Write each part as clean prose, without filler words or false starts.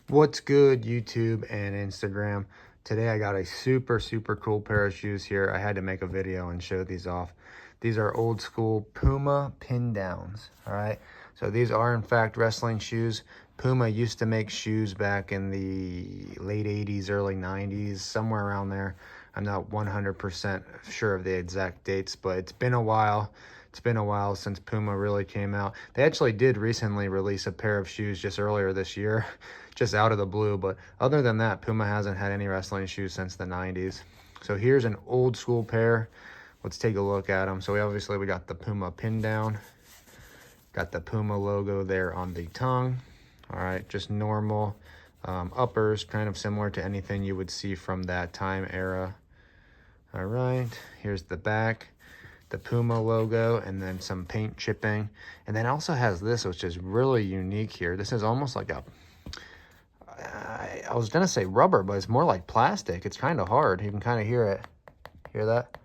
What's good, YouTube and Instagram? Today I got a super cool pair of shoes here. I had to make a video and show these off. These are old school PUMA pin downs. All right, so these are in fact wrestling shoes. PUMA used to make shoes back in the late 80s, early 90s, somewhere around there. I'm not 100% sure of the exact dates, but it's been a while. It's been a while since PUMA really came out. They actually did recently release a pair of shoes just earlier this year, just out of the blue. But other than that, PUMA hasn't had any wrestling shoes since the 90s. So here's an old school pair. Let's take a look at them. So we got the PUMA pin down. Got the PUMA logo there on the tongue. All right, just normal uppers, kind of similar to anything you would see from that time era. All right, here's the back. The PUMA logo, and then some paint chipping, and then also has this, which is really unique here. This is almost like a, I was gonna say rubber, but it's more like plastic. It's kind of hard. You can kind of hear that,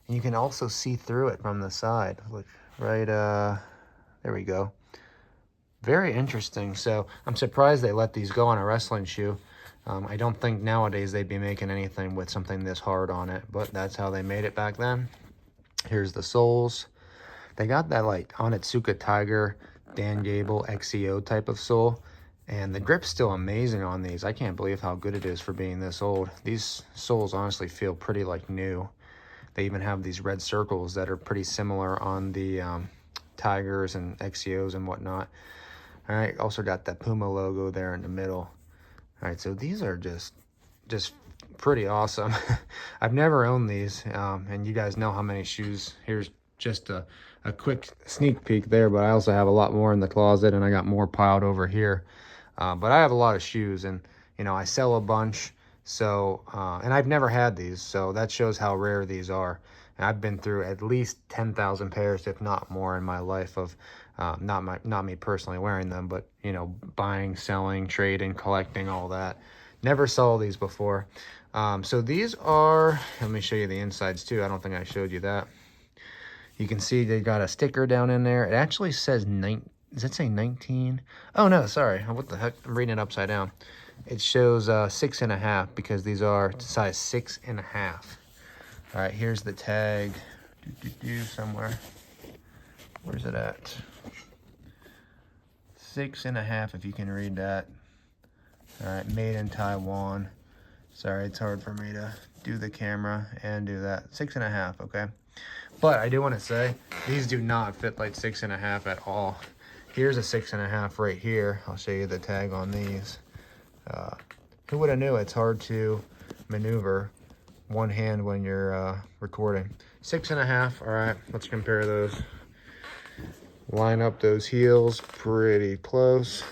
and you can also see through it from the side. Look right, there we go. Very interesting. So I'm surprised they let these go on a wrestling shoe. I don't think nowadays they'd be making anything with something this hard on it, but that's how they made it back then. Here's the soles. They got that like Onitsuka Tiger, Dan Gable, XEO type of sole. And the grip's still amazing on these. I can't believe how good it is for being this old. These soles honestly feel pretty like new. They even have these red circles that are pretty similar on the Tigers and XEOs and whatnot. All right, also got that PUMA logo there in the middle. All right, so these are just pretty awesome. I've never owned these, and you guys know how many shoes. Here's just a quick sneak peek there, but I also have a lot more in the closet, and I got more piled over here. But I have a lot of shoes, and you know, I sell a bunch, so and I've never had these, so that shows how rare these are. And I've been through at least 10,000 pairs, if not more, in my life of not me personally wearing them, but you know, buying, selling, trading, collecting, all that. Never saw these before. So these are, let me show you the insides too. I don't think I showed you that. You can see they got a sticker down in there. It actually says does it say 19? Oh no, sorry. What the heck? I'm reading it upside down. It shows 6.5 because these are size 6.5. All right, here's the tag. Somewhere. Where's it at? 6.5, if you can read that. All right, made in Taiwan. Sorry, it's hard for me to do the camera and do that. 6.5, okay? But I do want to say, these do not fit like 6.5 at all. Here's a 6.5 right here. I'll show you the tag on these. Who would have knew it's hard to maneuver one hand when you're recording. 6.5, all right, let's compare those. Line up those heels pretty close.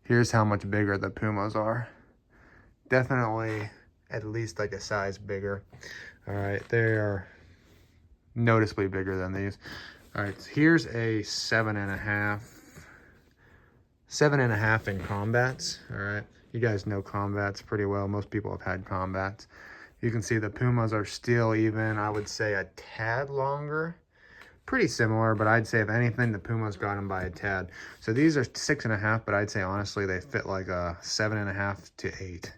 Here's how much bigger the Pumas are. Definitely at least like a size bigger. All right, they are noticeably bigger than these. All right, so here's a 7.5. 7.5 in combats. All right, you guys know combats pretty well. Most people have had combats. You can see the Pumas are still even, I would say, a tad longer. Pretty similar, but I'd say if anything, the Pumas got them by a tad. So these are 6.5, but I'd say honestly they fit like a 7.5 to 8.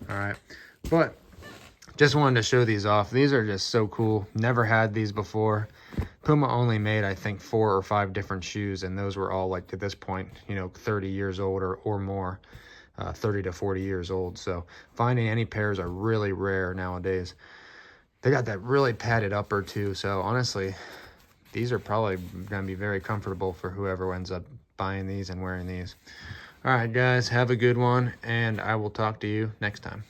All right, but just wanted to show these off. These are just so cool. Never had these before. PUMA only made, I think, 4 or 5 different shoes, and those were all like, at this point, you know, 30 years old or more, 30 to 40 years old. So finding any pairs are really rare nowadays. They got that really padded upper too. So honestly, these are probably going to be very comfortable for whoever ends up buying these and wearing these. All right, guys, have a good one, and I will talk to you next time.